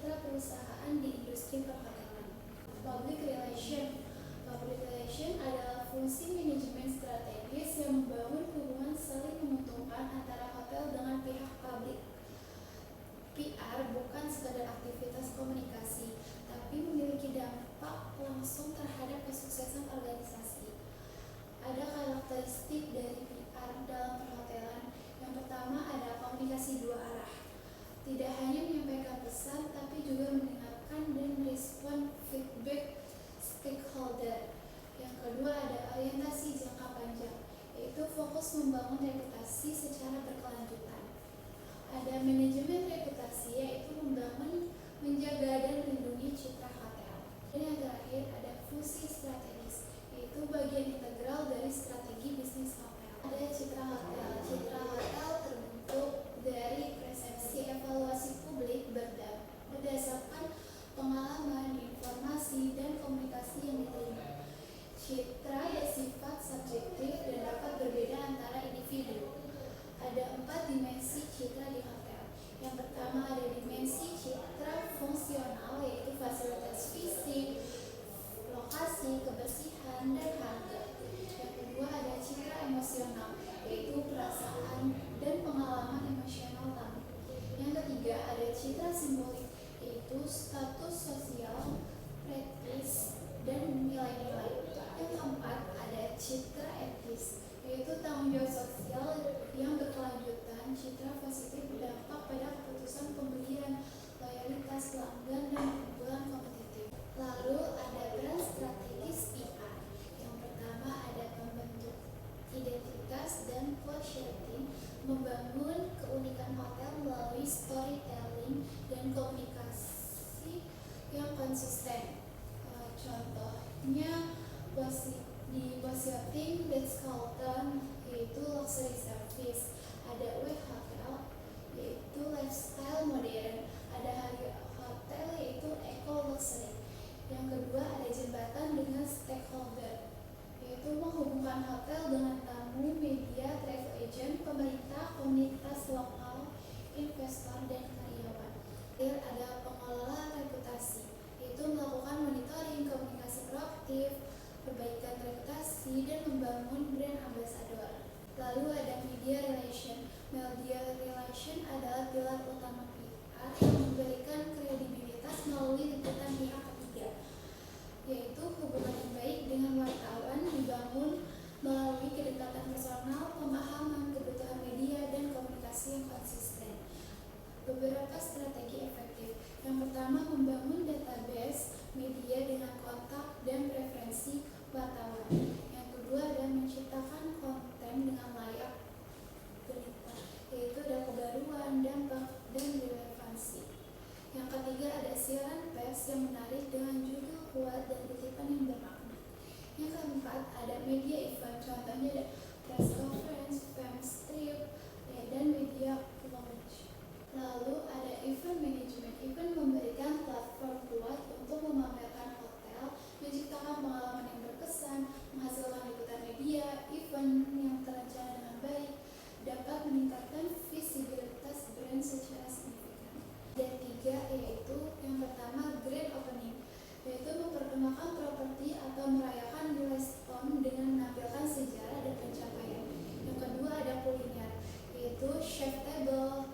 citra perusahaan di industri perhotelan. Public relation. Public relation adalah fungsi manajemen strategis yang membangun hubungan saling menguntungkan antara hotel dengan pihak publik. PR bukan sekadar aktivitas komunikasi, tapi memiliki dampak langsung terhadap kesuksesan organisasi. Ada karakteristik dari PR dalam perhotelan. Yang pertama ada komunikasi dua arah. Tidak hanya menyampaikan pesan, tapi juga mendengarkan dan merespon feedback stakeholder. Yang kedua ada orientasi jangka panjang, yaitu fokus membangun reputasi secara berkelanjutan. Ada manajemen reputasi, yaitu membangun, menjaga, dan melindungi citra hotel. Dan yang terakhir ada fungsi strategis, yaitu bagian integral dari strategi bisnis hotel. Ada citra hotel. Citra hotel terbentuk dari persepsi evaluasi publik berdasarkan pengalaman, informasi, dan komunikasi yang diterima. Citra bersifat subjektif dan dapat berbeda antara individu. Ada 4 dimensi citra di hotel. Yang pertama ada dimensi citra fungsional, yaitu fasilitas fisik, lokasi, kebersihan, dan harga. Yang kedua ada citra emosional, yaitu perasaan dan pengalaman emosional tamu. Yang ketiga ada citra simbolik, yaitu status sosial, prestis, dan nilai-nilai. Yang keempat ada citra etis, yaitu tanggung jawab sosial yang berkelanjutan. Citra positif berdampak pada keputusan pembelian, loyalitas pelanggan, dan kumpulan kompetitif. Lalu ada peran strategis PR. Yang pertama ada membentuk identitas dan positioning, membangun keunikan hotel melalui storytelling dan komunikasi yang konsisten. Contohnya di positioning Ritz-Carlton yaitu luxury service, ada W Hotel yaitu lifestyle modern, ada Hyatt Hotel yaitu eco luxury. Yang kedua ada jembatan dengan stakeholder, yaitu menghubungkan hotel dengan tamu, media, travel agent, pemerintah, komunitas lokal, investor, dan karyawan. Terakhir ada pengelola reputasi, yaitu melakukan monitoring, komunikasi proaktif, perbaikan reputasi, dan membangun brand ambassador. Lalu ada media relation. Media relation adalah pilar utama PR yang memberikan kredibilitas melalui liputan pihak ketiga, yaitu hubungan yang baik dengan wartawan dibangun melalui kedekatan personal, pemahaman kebutuhan media, dan komunikasi yang konsisten. Beberapa strategi efektif. Yang pertama membangun database media dengan kontak dan preferensi wartawan. Yang kedua adalah menciptakan konten dengan layak berita, yaitu ada kebaruan, dampak, dan relevansi. Yang ketiga ada siaran pers yang menarik dengan judul kuat dan kutipan yang bermakna. Yang keempat ada media event, contohnya ada press conference, film strip, dan media launch. Lalu ada event management. Event memberikan platform kuat untuk memamerkan hotel, menciptakan pengalaman yang berkesan, menghasilkan liputan media. Event yang terencana dengan baik dapat meningkatkan visibilitas brand secara signifikan. Dan tiga yaitu yang pertama grand opening, yaitu memperkenalkan properti atau merayakan milestone dengan menampilkan sejarah dan pencapaian. Yang kedua ada kuliner, yaitu chef table,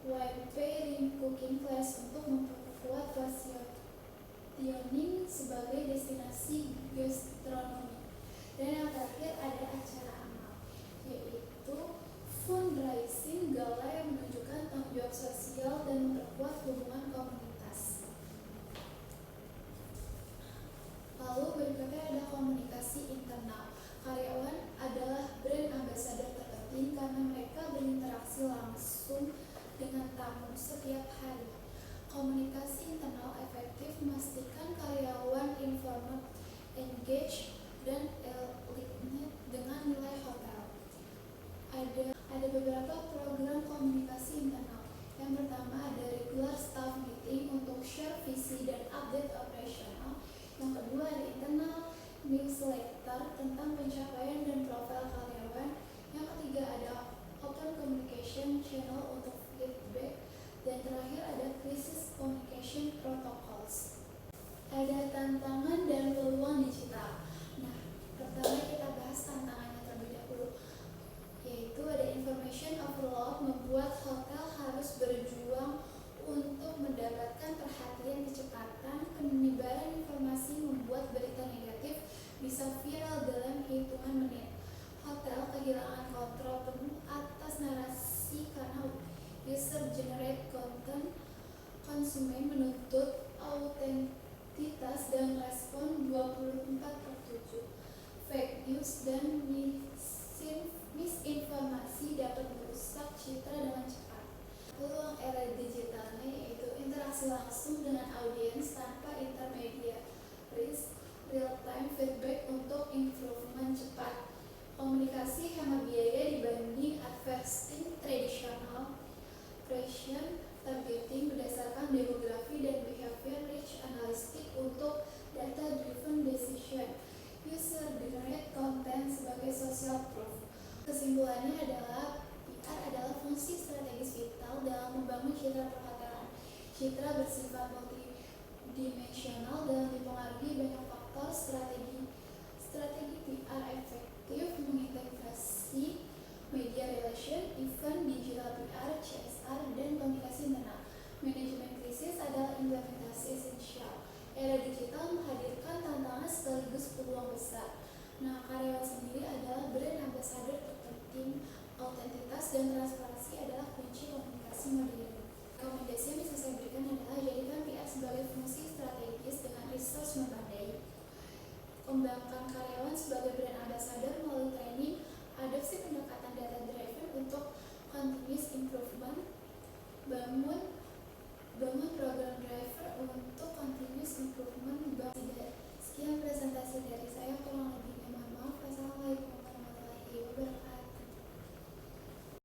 wine pairing, cooking class untuk memperkuat positioning sebagai destinasi gastronomi. Dan yang terakhir ada acara amal, yaitu fundraising, gala yang menunjukkan tanggung jawab sosial dan memperkuat hubungan komunitas. Lalu berikutnya ada komunikasi internal. Karyawan adalah brand ambassador terpenting karena mereka berinteraksi langsung dengan tamu setiap hari. Komunikasi internal efektif memastikan karyawan informed, engaged, dan aligned dengan nilai hotel. Ada beberapa program komunikasi internal. Yang pertama ada regular staff meeting untuk share visi dan update operasional. Yang kedua ada internal newsletter tentang pencapaian dan profil karyawan. Yang ketiga ada open communication channel untuk feedback. Dan terakhir ada crisis communication generate content, konsumen menuntut autentitas dan respon 24/7. Fake news dan misinformasi dapat merusak citra dengan cepat. Peluang era digitalnya yaitu interaksi langsung dengan audiens tanpa intermediaries, real-time feedback untuk improvement cepat, komunikasi hemat biaya dibanding advertising tradisional, precision targeting berdasarkan demografi dan behavior rich analytics untuk data-driven decision, user-generated content sebagai social proof. Kesimpulannya adalah PR adalah fungsi strategis vital dalam membangun citra perhotelan. Citra bersifat multidimensional dan dipengaruhi banyak faktor. Strategi PR efektif mengintegrasi media relation, event, digital PR, CSR, dan komunikasi internal. Manajemen krisis adalah implementasi esensial. Era digital menghadirkan tantangan sekaligus peluang besar. Nah, karyawan sendiri adalah brand ambassador terpenting. Autentitas dan transparansi adalah kunci komunikasi modern. Rekomendasi yang bisa saya berikan adalah jadikan PR sebagai fungsi strategis dengan resource memadai. Kembangkan karyawan sebagai brand ambassador melalui training, adopsi pendekatan data driven untuk continuous improvement, bangun program driver untuk continuous improvement